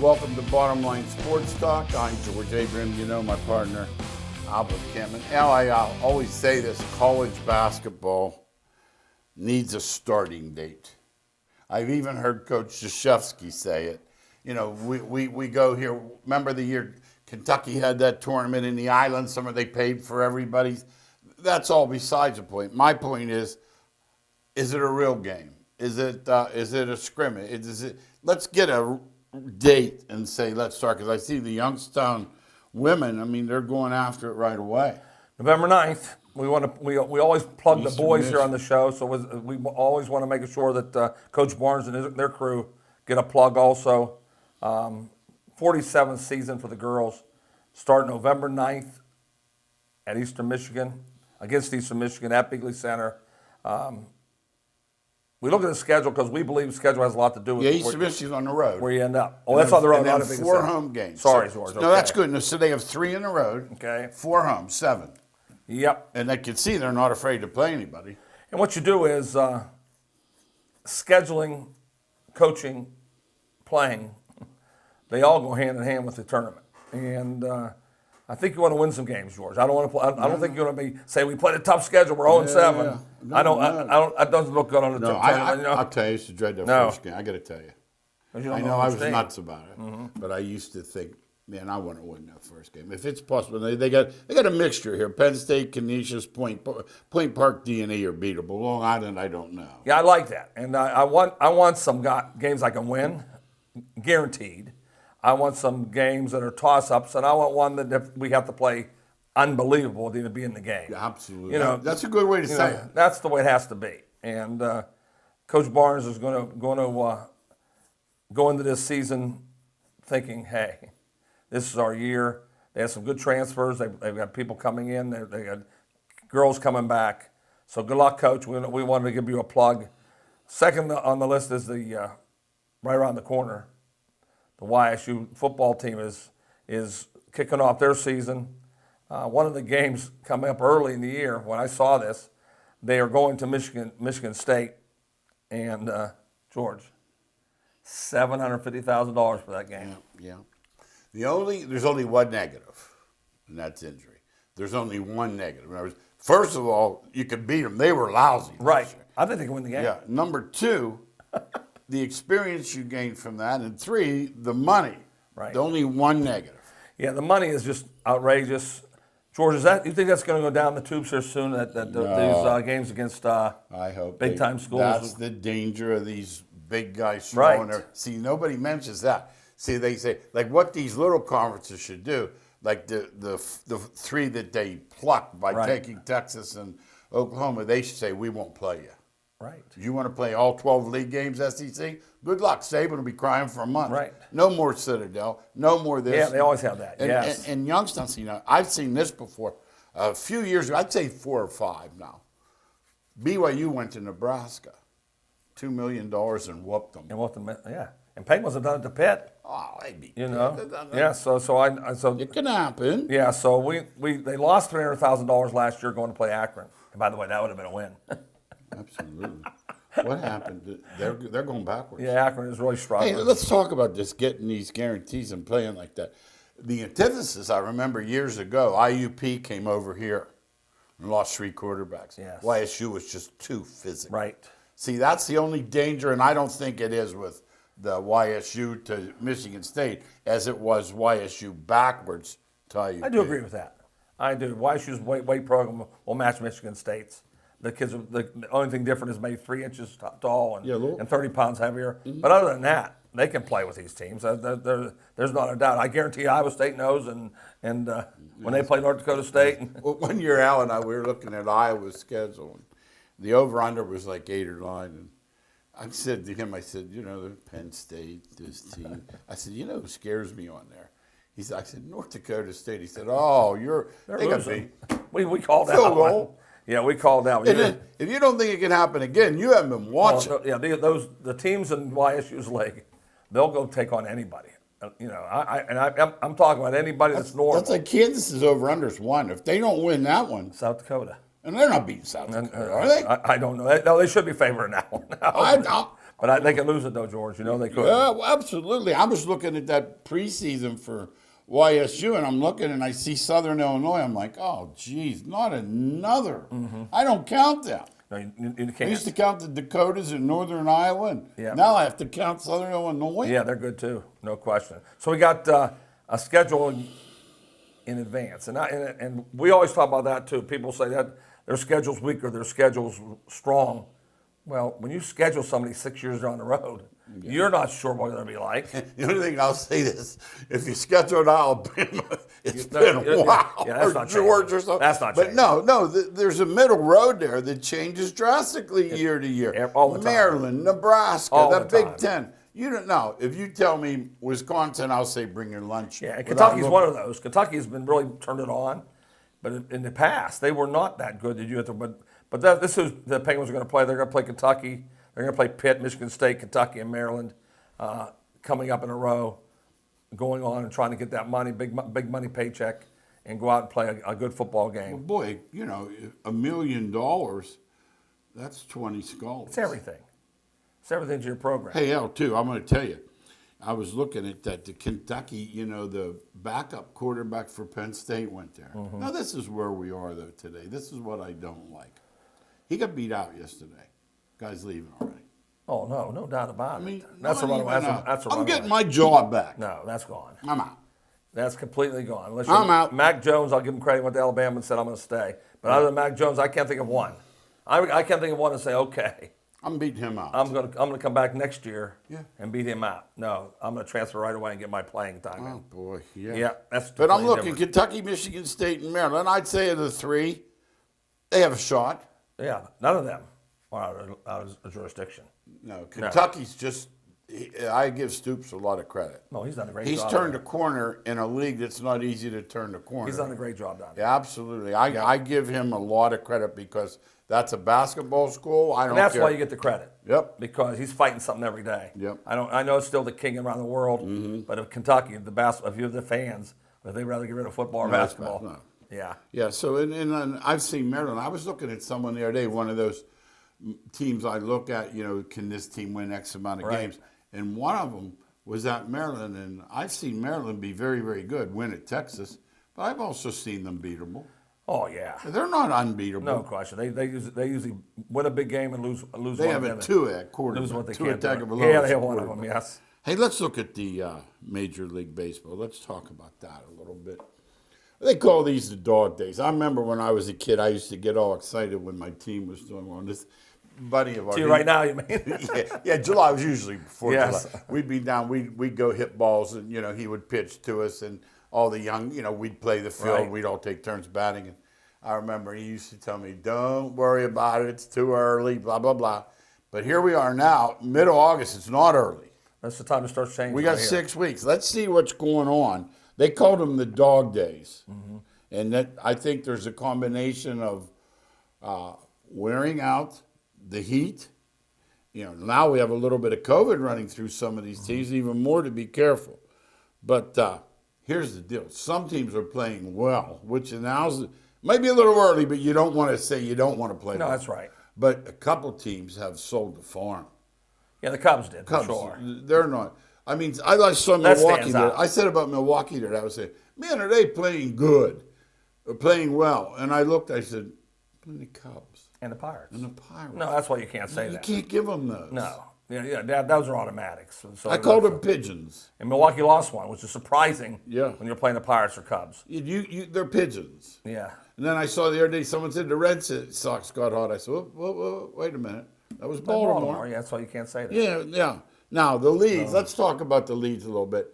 Welcome to Bottom Line Sports Talk. I'm George Abram. You know my partner, Albert Cameron. I'll always say this, college basketball needs a starting date. I've even heard Coach Krzyzewski say it. You know, we go here. Remember the year Kentucky had that tournament in the islands, somewhere they paid for everybody? That's all besides the point. My point is it a real game? Is it a scrimmage? Let's get a date and say let's start, because I see the Youngstown women. I mean, they're going after it right away. November 9th. We always plug the boys here on the show, so we always want to make sure that Coach Barnes and their crew get a plug also. 47th season for the girls. Start November 9th at Eastern Michigan, against Eastern Michigan at Bigley Center. We look at the schedule because we believe the schedule has a lot to do with Eastern Michigan's on the road. Where you end up. Oh, that's on the road. And then 4 home games. Sorry, George. No, that's good. So they have 3 in the road. Okay. 4 home, 7. Yep. And they can see they're not afraid to play anybody. And what you do is scheduling, coaching, playing. They all go hand in hand with the tournament. And I think you want to win some games, George. I don't want to. I don't think you want to say we played a tough schedule. We're 0-7. Yeah. No, I don't. That doesn't look good on the tournament. I'll tell you, I used to dread that first game. I got to tell you. I know I was nuts about it, but I used to think, man, I want to win that first game if it's possible. They got a mixture here. Penn State, Canisius, Point Park, D&E are beatable. Long Island, I don't know. Yeah, I like that, and I want some games I can win, guaranteed. I want some games that are toss-ups, and I want one that if we have to play unbelievable to even be in the game. Yeah, absolutely. You know, that's a good way to say it. That's the way it has to be. And Coach Barnes is going to go into this season thinking, hey, this is our year. They have some good transfers. They've got people coming in. They got girls coming back. So good luck, Coach. We wanted to give you a plug. Second on the list is the right around the corner. The YSU football team is kicking off their season. One of the games coming up early in the year, when I saw this, they are going to Michigan State, and George, $750,000 for that game. Yeah. There's only one negative, and that's injury. There's only one negative. First of all, you could beat them. They were lousy. Right. I think they can win the game. Yeah. Number 2. The experience you gain from that, and 3, the money. Right. The only one negative. Yeah, the money is just outrageous. George, you think that's going to go down the tubes here soon? These games against I hope big time schools. That's the danger of these big guys throwing their. See, nobody mentions that. See, they say like what these little conferences should do, like the 3 that they plucked by taking Texas and Oklahoma. They should say we won't play you. Right. You want to play all 12 league games, SEC? Good luck. Saban will be crying for a month. Right. No more Citadel. No more this. Yeah, they always have that. Yes. And Youngstown, I've seen this before. A few years ago, I'd say 4 or 5 now. BYU went to Nebraska, $2 million, and whooped them. Yeah. And Penguins have done it to Pitt. Oh, they'd be. Yeah. So it can happen. Yeah. So they lost $300,000 last year going to play Akron. And by the way, that would have been a win. Absolutely. What happened? They're going backwards. Yeah, Akron is really struggling. Hey, let's talk about just getting these guarantees and playing like that. The antithesis, I remember years ago, IUP came over here and lost 3 quarterbacks. Yes. YSU was just too physical. Right. See, that's the only danger, and I don't think it is with the YSU to Michigan State as it was YSU backwards to IUP. I do agree with that. I do. YSU's weight program will match Michigan State's. The kids, the only thing different is maybe 3 inches tall and 30 pounds heavier. Mm-hmm. But other than that, they can play with these teams. There's not a doubt. I guarantee Iowa State knows, and when they play North Dakota State. Well, one year, Al and I, we were looking at Iowa's schedule, and the over-under was like 8 or 9. And I said to him, the Penn State, this team. I said, who scares me on there? He said, I said, North Dakota State. He said, oh, they got to be. We called that one. Yeah, we called out. If you don't think it can happen again, you haven't been watching. The teams in YSU's league, they'll go take on anybody. I'm talking about anybody that's normal. That's like Kansas's over/unders 1. If they don't win that one, South Dakota, and they're not beating South Dakota, are they? I don't know. No, they should be favoring that one. But they can lose it though, George. You know they could. Yeah, well, absolutely. I was looking at that preseason for YSU, and I'm looking and I see Southern Illinois. I'm like, oh, geez, not another. I don't count them. No, you I can't. used to count the Dakotas and Northern Iowa, and Yeah. now I have to count Southern Illinois. Yeah, they're good too, no question. So we got a schedule in advance, and we always talk about that too. People say that their schedule's weak or their schedule's strong. Well, when you schedule somebody 6 years down the road, you're not sure what it's going to be like. The only thing I'll say is, if you schedule Alabama, it's been a while, Yeah, that's or not Georgia or changing. something. That's not But changing. no, there's a middle road there that changes drastically year to year. All the time. Maryland, Nebraska, All the the Big time. Ten. You don't know. If you tell me Wisconsin, I'll say bring your lunch. Yeah, and without Kentucky's looking. one of those. Kentucky's been really turned it on, but in the past they were not that good. Did you have to? But this is the Penguins are going to play. They're going to play Kentucky. They're going to play Pitt, Michigan State, Kentucky, and Maryland, coming up in a row, going on and trying to get that money, big money paycheck, and go out and play a good football Well, game. boy, $1 million, that's 20 skulls. It's everything. It's everything to your program. Hey, L2, I'm going to tell you, I was looking at that. The Kentucky, the backup quarterback for Penn State went there. Now, this is where we are, though, today. This is what I don't like. He got beat out yesterday. Guy's leaving already. Oh no doubt about it. I mean, That's a not runaway. even, That's a I'm runaway. getting my job back. No, that's gone. I'm out. That's completely gone. Unless I'm out. Mac Jones, I'll give him credit. Went to Alabama and said I'm going to stay. But other than Mac Jones, I can't think of one. I can't think of one and say, okay, I'm beating him out. I'm gonna come back next year Yeah. and beat him out. No, I'm going to transfer right away and get my playing time. Oh, boy, yeah. Yeah, that's. But I'm completely looking, different. Kentucky, Michigan State, and Maryland. I'd say of the three, they have a shot. Yeah, none of them are out of jurisdiction. No, Kentucky's just, I give Stoops a lot of credit. No, he's done a great He's job. turned there. a corner in a league that's not easy to turn the corner. He's done a great job down there. Yeah, absolutely. I give him a lot of credit because that's a basketball school. I don't And that's care. why you get the credit. Yep. Because he's fighting something every day. Yep. I know it's still the king around the world, but if Kentucky, if you're the fans, if they'd rather get rid of football or No, it's basketball. not. No. Yeah. Yeah, so and I've seen Maryland. I was looking at someone the other day, one of those teams I look at, can this team win X amount of Right. games? And one of them was at Maryland, and I've seen Maryland be very, very good, win at Texas, but I've also seen them beatable. Oh yeah. They're not unbeatable. No question. They usually win a big game and lose They one have of a them. two at quarterback. Lose what they Tua can't do. Tagovailoa Yeah, is they have one of them. quarterback. Yes. Hey, let's look at the Major League Baseball. Let's talk about that a little bit. They call these the dog days. I remember when I was a kid, I used to get all excited when my team was doing well. This buddy of ours. To you right now, you mean? yeah, July was usually before Yes. July. We'd be down, we'd go hit balls, and, he would pitch to us, and all the young, we'd play the field. Right. We'd all take turns batting. And I remember he used to tell me, don't worry about it. It's too early, blah, blah, blah. But here we are now, mid-August. It's not early. That's the time to start changing. We got right here. 6 weeks. Let's see what's going on. They called them the dog days. And that I think there's a combination of wearing out, the heat. Now we have a little bit of COVID running through some of these teams, even more to be careful. But here's the deal. Some teams are playing well, which now might be a little early, but you don't want to say you don't want to play No, well. that's right. But a couple teams have sold the farm. Yeah, the Cubs did, Cubs, for sure. they're not. I mean, I saw That Milwaukee. stands There. out. I said about Milwaukee that I was saying, man, are they playing good? Or playing well? And I looked, I said, the Cubs And the Pirates. and the Pirates. No, that's why you can't say you that. can't give them those. No. Yeah, those are automatics. So I called them pigeons. And Milwaukee lost one, which is surprising Yeah. when you're playing the Pirates or Cubs. They're pigeons. Yeah. And then I saw the other day someone said the Red Sox got hot. I said, whoa, wait a minute. That was Baltimore. Yeah, that's why you can't say that. Yeah. Now, the leads, let's talk about the leads a little bit.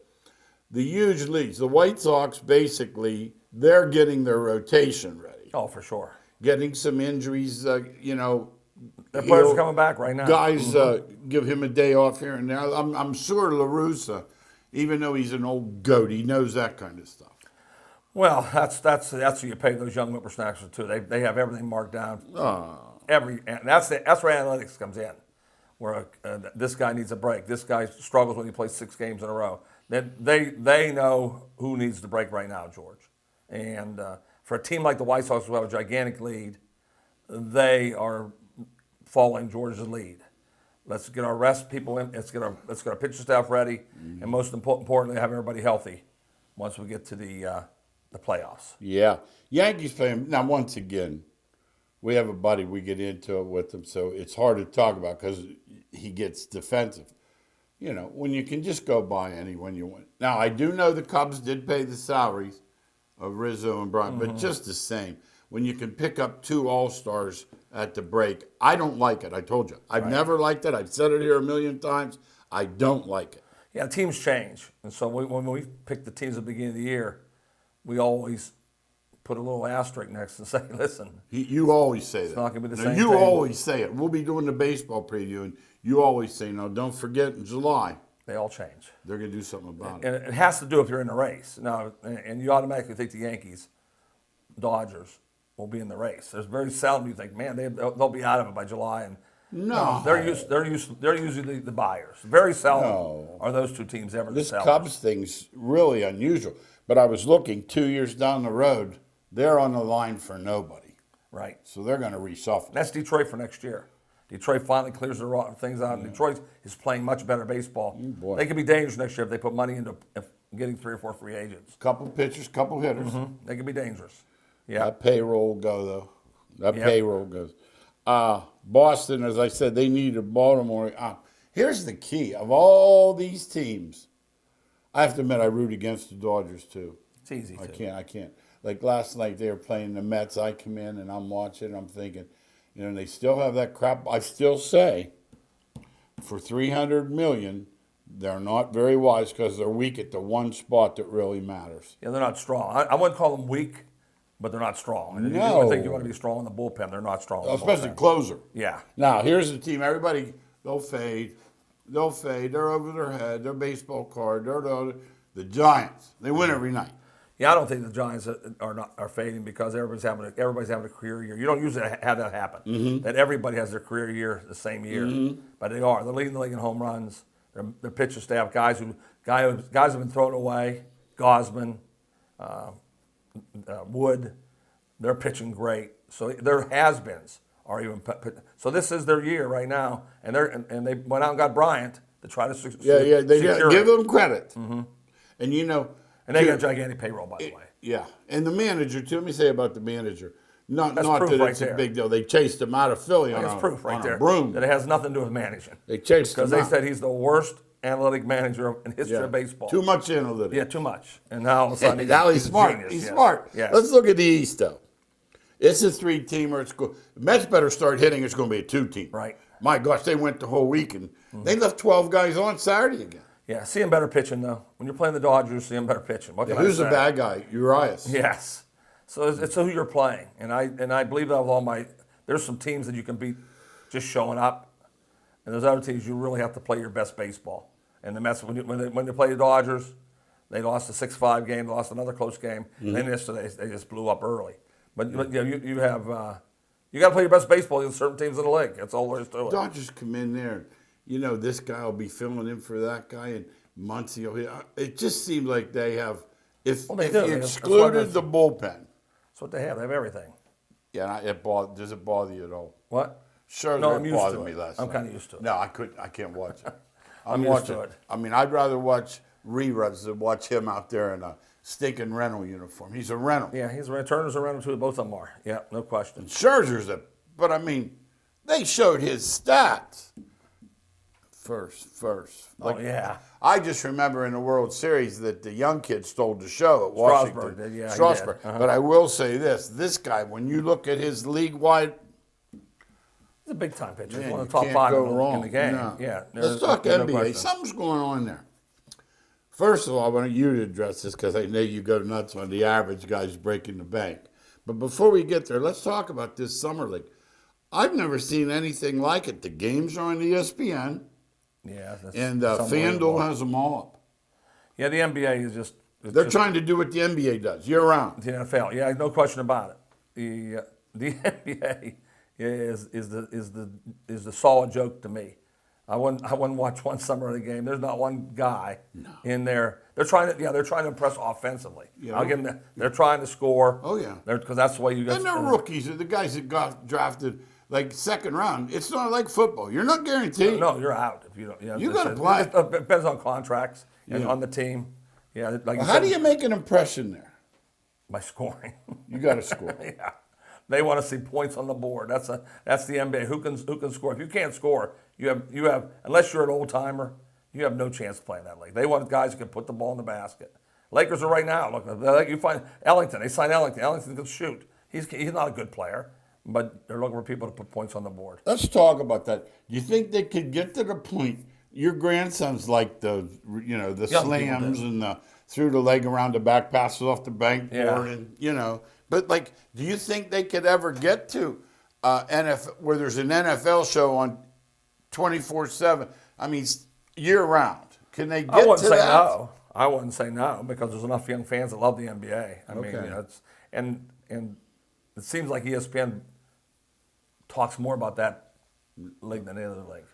The huge leads. The White Sox, basically, they're getting their rotation ready. Oh, for sure. Getting some injuries, The players are coming back right now. Guys give him a day off here and there. I'm sure La Russa, even though he's an old goat, he knows that kind of stuff. Well, that's what you pay those young whippersnappers too. They have everything marked down. And that's where analytics comes in, where this guy needs a break. This guy struggles when he plays 6 games in a row. They know who needs the break right now, George. And for a team like the White Sox who have a gigantic lead, they are following George's lead. Let's get our rest people in. Let's get our pitcher staff ready, and most importantly, have everybody healthy once we get to the playoffs. Yeah. Yankees fan. Now, once again, we have a buddy. We get into it with him, so it's hard to talk about because he gets defensive. You know, when you can just go buy anyone you want. Now, I do know the Cubs did pay the salaries of Rizzo and Bryant, but just the same, when you can pick up 2 All-Stars at the break, I don't like it. I told you. I've never liked it. I've said it here a million times. I don't like it. Yeah, teams change. And so when we pick the teams at the beginning of the year, we always put a little asterisk next and say, listen. You always say that. It's not going to be the now, same you thing. always say it. We'll be doing the baseball preview, and you always say, no, don't forget in July. They all change. They're going to do something about And it has to do if you're in the race. Now, and you automatically think the Yankees, Dodgers will be in the race. There's very seldom you think, man, they'll be out of it by July. And No. they're usually the buyers. Very seldom are those two teams ever This the sellers. Cubs thing's really unusual. But I was looking 2 years down the road, they're on the line for nobody. Right. So they're going to reshuffle. That's Detroit for next year. Detroit finally clears their things out. And Detroit is playing much better baseball. Boy. They could be dangerous next year if they put money into getting 3 or 4 free agents. Couple pitchers, couple hitters. They could be dangerous. Yeah. That payroll will go, though. That Yep. payroll goes. Boston, as I said, they needed Baltimore. Here's the key. Of all these teams, I have to admit I root against the Dodgers, too. It's easy to. I can't. Like last night, they were playing the Mets. I come in, and I'm watching, and I'm thinking, you know, they still have that crap. I still say, for $300 million, they're not very wise because they're weak at the one spot that really matters. Yeah, they're not strong. I wouldn't call them weak, but they're not strong. And No. you think you want to be strong in the bullpen. They're not strong in the Especially bullpen. closer. Yeah. Now, here's the team. Everybody, they'll fade. They'll fade. They're over their head. They're baseball card. They're the Giants. They win every night. Yeah, I don't think the Giants are fading because everybody's having a career year. You don't usually have that happen. That everybody has their career year the same year, but they are. They're leading the league in home runs. Their pitcher staff, guys have been thrown away. Gosman, Wood, they're pitching great. So their has-beens are even. So this is their year right now, and they went out and got Bryant to try to They secure give it. them credit. And you know, And they got a gigantic payroll, by the way. yeah. And the manager too. Let me say about the manager. Not That's that proof right it's a there. big deal. They chased him out of Philly on That's proof right on there. a broom. That it has nothing to do with managing. They chased him Because they out. said he's the worst analytic manager in history of baseball. Too much analytics. Yeah, too much. And now all of a sudden Now he's he's a smart. genius, He's yes. smart. Yes. Let's look at the East, though. It's a 3-teamer. It's cool. The Mets better start hitting. It's going to be a 2-team. Right. My gosh, they went the whole week, and they left 12 guys on Saturday again. Yeah, see him better pitching, though. When you're playing the Dodgers, see him better pitching. What can Who's I the say? bad guy? Urias. Yes. So it's who you're playing. And I believe that with all my – there's some teams that you can beat just showing up. And there's other teams you really have to play your best baseball. And the Mets, when they play the Dodgers, they lost a 6-5 game. They lost another close game. Then yesterday they just blew up early. But yeah, you have you got to play your best baseball against certain teams in the league. That's all there is to it. Dodgers come in there. You know, this guy will be filling in for that guy, and Muncy will hit. It just seems like they have – if Well, they you do. That's excluded the bullpen. That's what they have. They have everything. Yeah, does it bother you at all? What? Sure, No, it I'm used bothered to me it. last I'm night. kind of used to it. No, I can't watch it. I'm used to it. I mean, I'd rather watch reruns than watch him out there in a stinking rental uniform. He's a rental. Yeah, Turner's around too. Both of them are. Yeah, no question. Scherzer's but I mean, they showed his stats. First. Oh, yeah. I just remember in the World Series that the young kid stole the show at Washington. Strasburg did, yeah, he Strasburg. did. Uh-huh. But I will say this guy, when you look at his league-wide, He's a big time pitcher. He's man, one of you the top can't 5 go in the wrong. game. No. Yeah. Let's talk no NBA. question. Something's going on there. First of all, I want you to address this because I know you go nuts on the average guys breaking the bank. But before we get there, let's talk about this summer league. I've never seen anything like it. The games are on ESPN, Yeah. and that's unbelievable. FanDuel has them all up. Yeah, the NBA is just. They're trying to do what the NBA does year round. The NFL. Yeah, no question about it. The NBA is the solid joke to me. I wouldn't watch one summer of the game. There's not one guy in there. They're trying to impress offensively. Yeah. I'll give them they're trying to score. Oh, yeah. Because that's the way you guys. And they're rookies. The guys that got drafted like second round. It's not like football. You're not guaranteed. No, you're out if you don't. Yeah, You got to play. It depends on contracts and Yeah. on the team. Yeah, like Well, you how said, do you make an impression there? by scoring. You got to score. Yeah, they want to see points on the board. That's the NBA. Who can score? If you can't score, you have unless you're an old timer, you have no chance to play in that league. They want guys who can put the ball in the basket. Lakers are right now. Look, you find Ellington. They signed Ellington. Ellington can shoot. He's not a good player, but they're looking for people to put points on the board. Let's talk about that. Do you think they could get to the point? Your grandsons like the Young people slams do. and the through the leg around the back passes off the backboard, Yeah. and But like, do you think they could ever get to NFL where there's an NFL show on 24/7? I mean, year round. Can they get I wouldn't to say that? no. I wouldn't say no because there's enough young fans that love the NBA. I mean, Okay. it's and it seems like ESPN talks more about that league than any other league.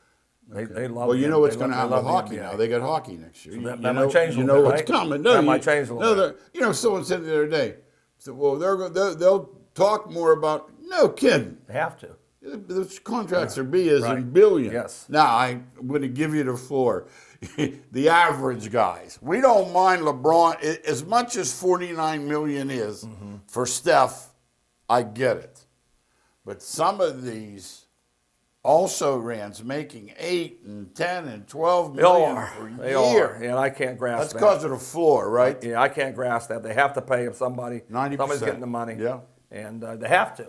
They love. Well, you the- know what's they going to love- happen they with love hockey the now. NBA. They got hockey next year. So that you might know, change a you little know bit, what's right? coming. No, That might change a little bit. Someone said the other day, said, well, they'll talk more about. No kidding. They have to. Those contracts are billions Right. and billions. Yes. Now, I'm going to give you the floor. The average guys. We don't mind LeBron. As much as $49 million is for Steph, I get it. But some of these also rans making 8 and 10 and 12 They million are. per They year. are. And I can't grasp That's that. because of the floor, right? Yeah, I can't grasp that. They have to pay if somebody's 90%. getting the money. Yeah. And they have to.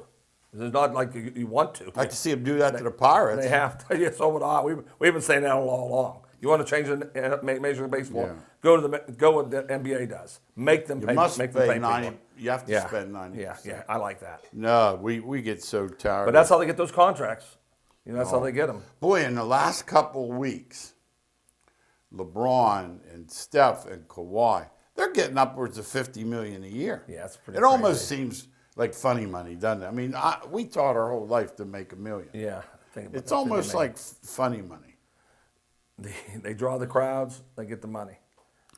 It's not like you want to. I'd like to see him do that to the Pirates. They have to. Yeah, so would I. We've been saying that all along. You want to change the Major League Baseball? Yeah. Go what the NBA does. Make them pay. must Make them pay pay 90. people. You have to Yeah. spend 90%. Yeah. I like that. No, we get so tired. But that's how they get those contracts. That's how they get them. Boy, in the last couple weeks, LeBron and Steph and Kawhi, they're getting upwards of $50 million a year. Yeah, that's pretty It almost seems like funny money, doesn't it? I mean, we taught our whole life to make $1 million. Yeah. Think about It's that. almost like funny money. They draw the crowds. They get the money.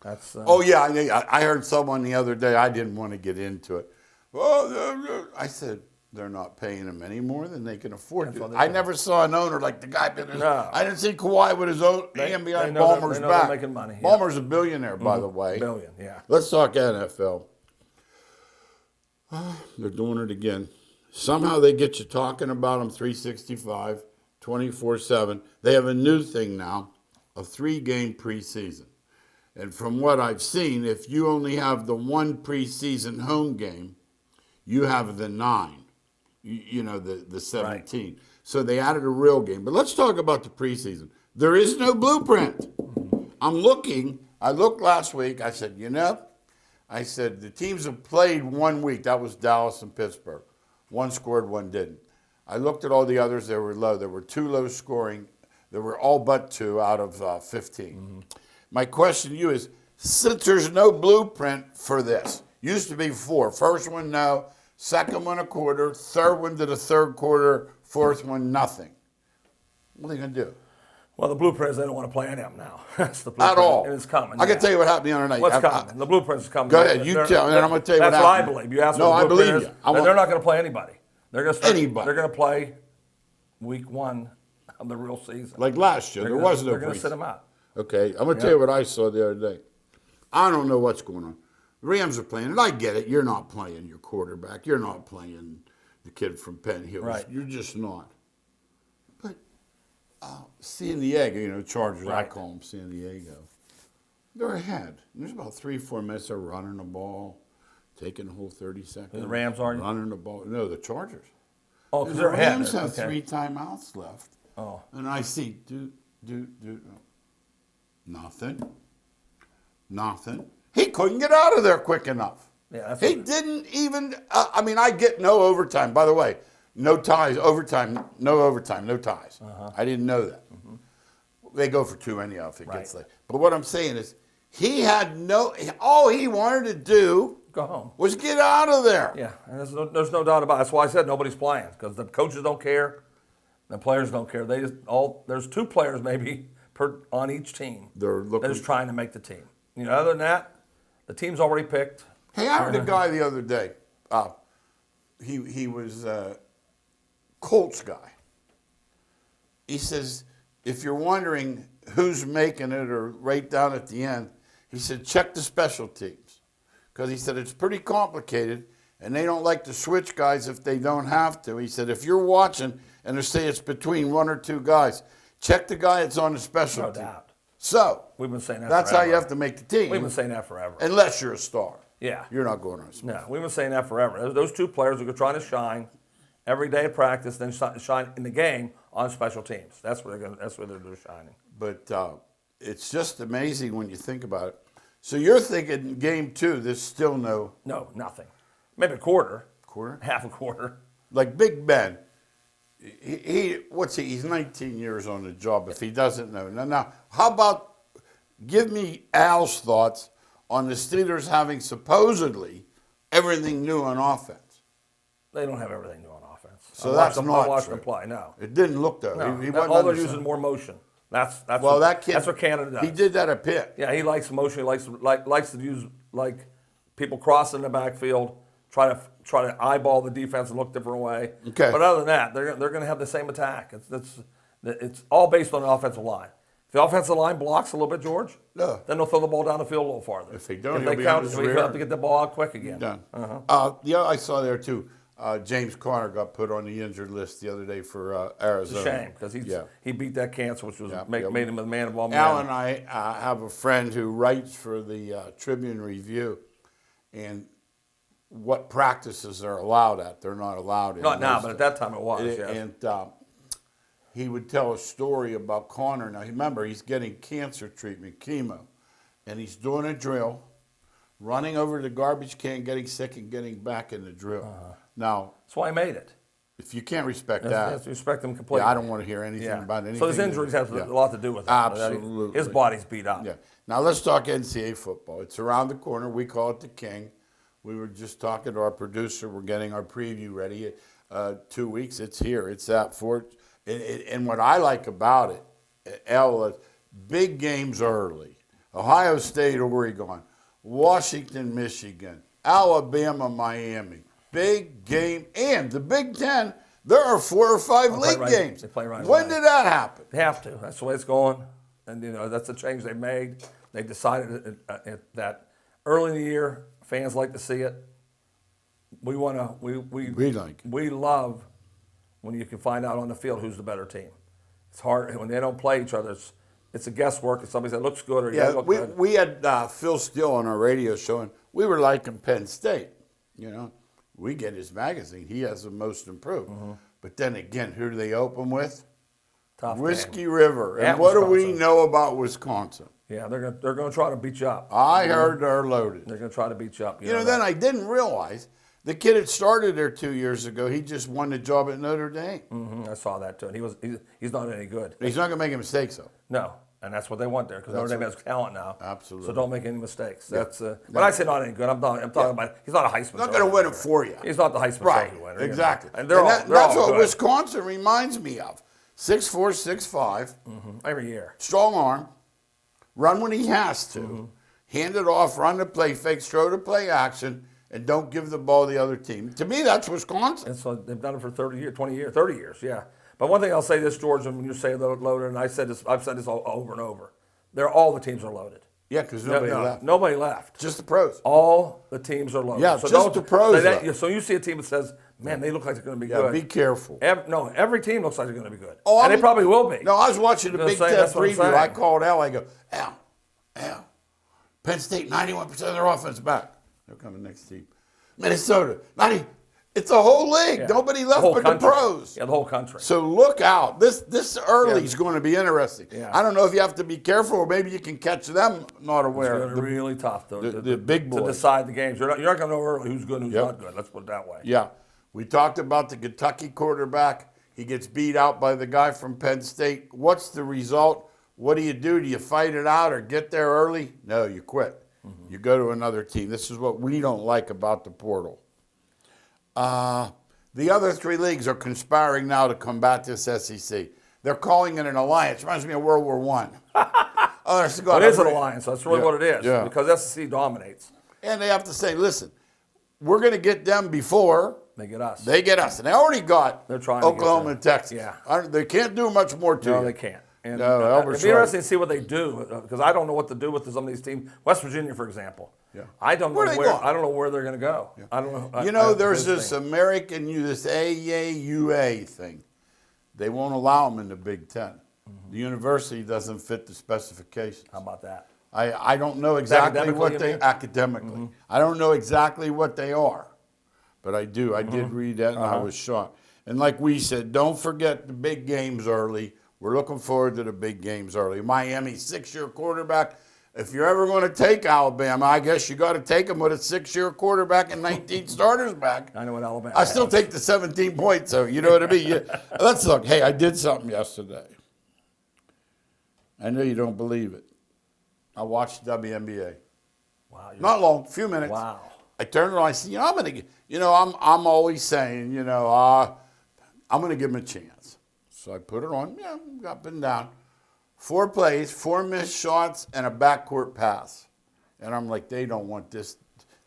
That's. Oh, yeah, I heard someone the other day, I didn't want to get into it. Well, I said, they're not paying him any more than they can afford That's to. what they I do. never saw an owner like the guy. No. I didn't see Kawhi with his own They hand know behind they're- Ballmer's they know they're back. making money, yeah. Ballmer's a billionaire, by the way. Billion. Yeah. Let's talk NFL. They're doing it again. Somehow they get you talking about them 365, 24/7. They have a new thing now, a 3-game preseason. And from what I've seen, if you only have the one preseason home game, you have the 9, the 17. So they added a real game. But let's talk about the preseason. There is no blueprint. I'm looking. I looked last week. I said, the teams have played 1 week. That was Dallas and Pittsburgh. One scored, one didn't. I looked at all the others. They were low. There were 2 low scoring. There were all but 2 out of 15. My question to you is, since there's no blueprint for this, used to be 4. First one, no. Second one, a quarter. Third one to the third quarter. Fourth one, nothing. What are they going to do? Well, the blueprint is they don't want to play any of them now. That's the blueprint. At all. And it's coming. I can tell you what happened the other night. What's coming? The blueprint is coming. Go ahead, you tell, and then I'm going to tell you what That's what I happened. believe. You ask No, what I the blueprint believe is, you. I want- they're not going to play anybody. They're going to Anybody. They're going to play week 1 of the real season. Like last year, there was no They're going to preseason. sit them out. Okay, I'm going to tell you what I saw the other day. I don't know what's going on. The Rams are playing, and I get it. You're not playing your quarterback. You're not playing the kid from Penn Hills. Right. You're just not. But San Diego, Chargers, I Right. call them San Diego. They're ahead. There's about 3-4 minutes. They're running the ball, taking the whole 30 seconds. The Rams are? running the ball. No, the Chargers. Oh, The because they're ahead. Rams have Okay. 3 timeouts left. Oh. And I see, nothing. He couldn't get out of there quick enough. Yeah, that's He what- didn't even, I get no overtime. By the way, no ties, overtime, no ties. I didn't know that. They go for 2 anyhow if it gets Right. late. But what I'm saying is, he had all he wanted to do Go home. was get out of there. Yeah, and there's no doubt about it. That's why I said nobody's playing, because the coaches don't care, the players don't care. There's 2 players maybe on each team. They're looking- just trying to make the team. Other than that, the team's already picked. Hey, I heard a guy the other day. He was a Colts guy. he says, if you're wondering who's making it or right down at the end, he said, check the special teams. Because he said, it's pretty complicated, and they don't like to switch guys if they don't have to. He said, if you're watching and they say it's between one or two guys, check the guy that's on the special No team. doubt. So We've been saying that that's forever. how you have to make the team. We've been saying that forever. Unless you're a star. Yeah. You're not going on a star. No, we've been saying that forever. Those two players are trying to shine every day at practice, then shine in the game on special teams. That's where they're shining. But it's just amazing when you think about it. So you're thinking game 2, there's still no No, nothing. Maybe a quarter. quarter? Half a quarter. Like Big Ben, he's 19 years on the job if he doesn't know. Now, how about give me Al's thoughts on the Steelers having supposedly everything new on offense? They don't have everything new on offense. So that's I not watched true. them play. No. It didn't look though. No. He wasn't All they're under- using more motion. That's Well, that kid, that's what Canada does. He did that at Pitt. Yeah, he likes motion. He likes to use like people crossing the backfield, try to eyeball the defense and look different way. Okay. But other than that, they're going to have the same attack. It's all based on the offensive line. If the offensive line blocks a little bit, George, No. then they'll throw the ball down the field a little farther. If they don't, if he'll they be count, on his we rear. have to get the ball out quick again. Done. Uh-huh. I saw there too. James Conner got put on the injured list the other day for Arizona. It's a shame because he beat that cancer, which was made him the man of all men. Al and I have a friend who writes for the Tribune Review, and what practices are allowed at. They're not allowed in. Not now, but at that time it was. Yes. And he would tell a story about Conner. Now, remember, he's getting cancer treatment, chemo, and he's doing a drill, running over the garbage can, getting sick, and getting back in the drill. Now, That's why he made it. if you can't respect You have to that, respect him completely. yeah, I don't want to hear anything Yeah. about anything. So his injuries have a lot to do with it. Absolutely. His body's beat up. Yeah. Now let's talk NCAA football. It's around the corner. We call it the King. We were just talking to our producer. We're getting our preview ready. 2 weeks. It's here. It's at Fort. And what I like about it, big games early. Ohio State, Oregon, Washington, Michigan, Alabama, Miami. Big game. And the Big Ten, there are 4 or 5 league games. They play right When away. did that happen? They have to. That's the way it's going. And, that's the change they made. They decided that early in the year, fans like to see it. We love when you can find out on the field who's the better team. It's hard when they don't play each other. It's a guesswork. If somebody said looks good or Yeah, look good. we had Phil Steele on our radio show, and we were liking Penn State. We get his magazine. He has the most improved. But then again, who do they open with? Tough Whiskey game. River. And At what do we Wisconsin. know about Wisconsin? Yeah, they're going to try to beat you up. I heard they're loaded. They're going to try to beat you up. Then I didn't realize the kid that started there 2 years ago, he just won the job at Notre Dame. I saw that too. And he's not any good. He's not going to make any mistakes, though. No, and that's what they want there because Notre Dame has talent now. Absolutely. So don't make any mistakes. That's when I say not any good, I'm talking about he's not a Heisman. Not going to win it for you. He's not the Heisman Right, Trophy winner. exactly. And that's all what good. Wisconsin reminds me of. 6'4", 6'5", Every year. strong arm, run when he has to, hand it off, run the play fakes, throw the play action, and don't give the ball to the other team. To me, that's Wisconsin. And so they've done it for 30 years, 20 years, 30 years, yeah. But one thing I'll say this, George, and when you say loaded, and I've said this over and over, all the teams are loaded. Yeah, because nobody left. Nobody left. Just the pros. All the teams are loaded. Yeah, just the pros left. So you see a team that says, man, they look like they're going to be Yeah, good. be careful. Every team looks like they're going to be good. Oh, and they probably will be. No, I was watching the You know Big what I'm Ten saying? That's what I'm preview. I saying. called Al. I go, Al, Penn State, 91% of their offense back. They're coming next team. Minnesota, 90. It's a whole league. Yeah. Nobody left whole but country. the pros. Yeah, the whole country. So look out. This early is going to be interesting. Yeah. I don't know if you have to be careful or maybe you can catch them not aware. It's going to be really tough, though. the big boys. To decide the games. You're not going to know early who's good and who's Yep. not good. Let's put it that way. Yeah. We talked about the Kentucky quarterback. He gets beat out by the guy from Penn State. What's the result? What do? Do you fight it out or get there early? No, you quit. You go to another team. This is what we don't like about the portal. The other 3 leagues are conspiring now to combat this SEC. They're calling it an alliance. Reminds me of World War I. It is an alliance. That's really what it is. Yeah. Because SEC dominates. And they have to say, listen, we're going to get them before, They get us. They get us, and they already got They're trying to get Oklahoma them. and Texas. Yeah. They can't do much more to No, you. they can't. And No, Albert's it'd be interesting right. to see what they do because I don't know what to do with some of these teams. West Virginia, for example. Yeah. I don't know Where are they where. going? I don't know where they're going to go. I don't know. You know, there's this American, this AAUA thing. They won't allow them in the Big Ten. The university doesn't fit the specifications. How about that? I don't know exactly Academically, what you they mean? academically. I don't know exactly what they are, but I do. I did read that, and I was shocked. And like we said, don't forget the big games early. We're looking forward to the big games early. Miami, 6-year quarterback. If you're ever going to take Alabama, I guess you got to take them with a 6-year quarterback and 19 starters back. I know what Alabama. I still has. take the 17 points, though. You know what I mean? Let's look. Hey, I did something yesterday. I know you don't believe it. I watched WNBA. Wow. Not long, a few minutes. Wow. I turned around. I said, I'm going to, I'm always saying, I'm going to give them a chance. So I put it on. Yeah, up and down. 4 plays, 4 missed shots, and a backcourt pass. And I'm like, they don't want this.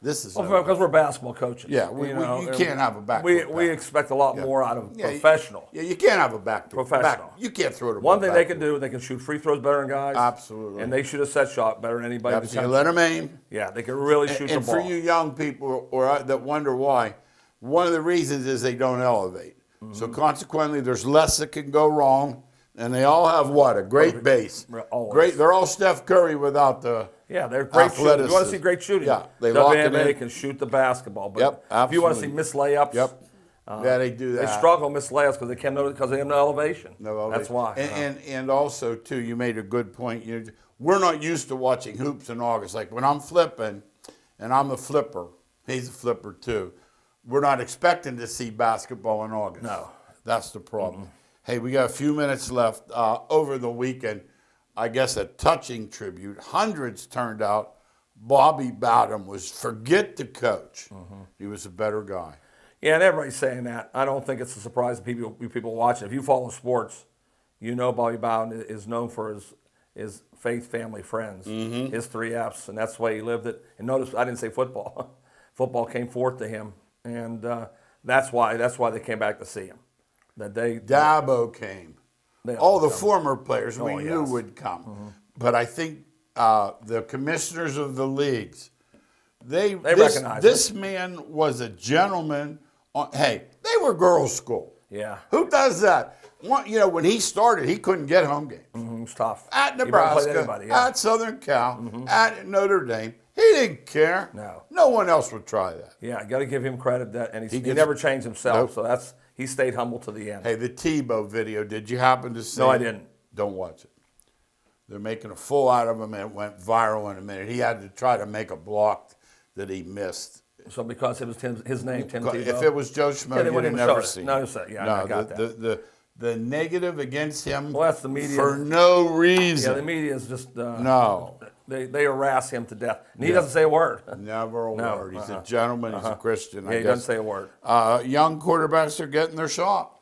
This is over. Because we're basketball coaches. Yeah, you can't have a backcourt We pass. expect a lot more out of professional. Yeah, you can't have a backdoor. Professional. You can't throw the One ball thing they backdoor. can do, they can shoot free throws better than guys. Absolutely. And they shoot a set shot better than anybody. in the So you country. let them aim. Yeah, they can really shoot the And ball. for you young people that wonder why, one of the reasons is they don't elevate. So consequently, there's less that can go wrong. And they all have what? A great base. Always. Great. They're all Steph Curry without the Yeah, they're great shooters. You want to athleticism. see great shooting? Yeah, they lock it WNBA in. can shoot the basketball. But Yep, if you want to see absolutely. missed layups, Yep. Yeah, they do that. They struggle miss layups because they have no elevation. No elevation. That's why. And also too, you made a good point. We're not used to watching hoops in August. Like when I'm flipping, and I'm a flipper, he's a flipper too. We're not expecting to see basketball in August. No. That's the problem. Hey, we got a few minutes left. Over the weekend, I guess a touching tribute. Hundreds turned out. Bobby Bowden was forget the coach. He was a better guy. Yeah, and everybody's saying that. I don't think it's a surprise to people watching. If you follow sports, you know Bobby Bowden is known for his faith, family, friends, his 3 Fs, and that's the way he lived it. And notice I didn't say football. Football came forth to him, and that's why they came back to see him. Dabo came. All the former players we knew would come. But I think the commissioners of the leagues, they recognize this man was a gentleman. Hey, they were girls' school. Yeah. Who does that? When he started, he couldn't get home games. It was tough. At He barely played Nebraska, anybody, yeah. at Southern Cal, at Notre Dame. He didn't care. No one else would try that. Yeah, I got to give him credit and he gets- never changed himself. Nope. So he stayed humble to the end. Hey, the Tebow video, did you happen to see No, I it? didn't. Don't watch it. They're making a fool out of him, and it went viral in a minute. He had to try to make a block that he missed. So because it was his name, Tim Tebow. If it was Joe Schmo, they you'd wouldn't have even never show it. seen No, it. just that. Yeah, I got that. The negative against him Well, that's the media. for no reason. Yeah, the media is just No. They harass him to death, and he doesn't say a word. Never a No, word. He's a gentleman. He's a Christian. Yeah, I he guess. doesn't say a word. Young quarterbacks are getting their shot.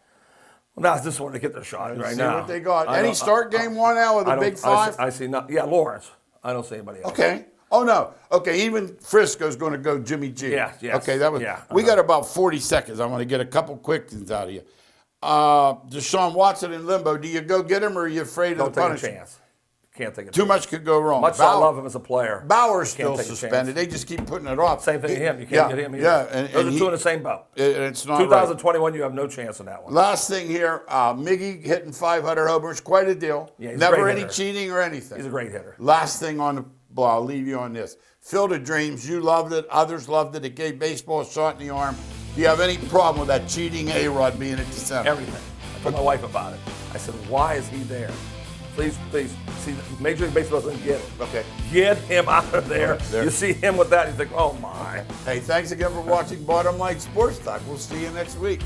Well, now I just want to get their shot right See now. what they got. I Any don't- start game 1 out with I a don't- big 5? I see not. Yeah, Lawrence. I don't see anybody else. Okay. Oh no. Okay. Even Frisco's going to go Jimmy G. Yeah, yes, Okay. That was. yeah, We got about 40 seconds. I want to get a couple quick things out of you. Deshaun Watson in limbo. Do you go get him, or are you afraid Don't of the take a punishment? chance. Can't take a Too chance. much could go wrong. Much as I love him as a player. Bauer's can't still take a chance. suspended. They just keep putting it off. Same thing to him. You can't get him either. Yeah. And Those are he- two in the same boat. It's not right. 2021, you have no chance in that one. Last thing here, Miggy hitting 500 homers, quite a deal. Yeah, he's a Never great any hitter. cheating or anything. He's a great hitter. Last thing on the ball, I'll leave you on this. Field of Dreams, you loved it, others loved it. It gave baseball a shot in the arm. Do you have any problem with that cheating A-Rod being at the center? Everything. I told my wife about it. I said, why is he there? Please. See, Major League Baseball doesn't get it. Okay. Get him out of there. There. You see him with that, you think, oh my. Hey, thanks again for watching Bottom Line Sports Talk. We'll see you next week.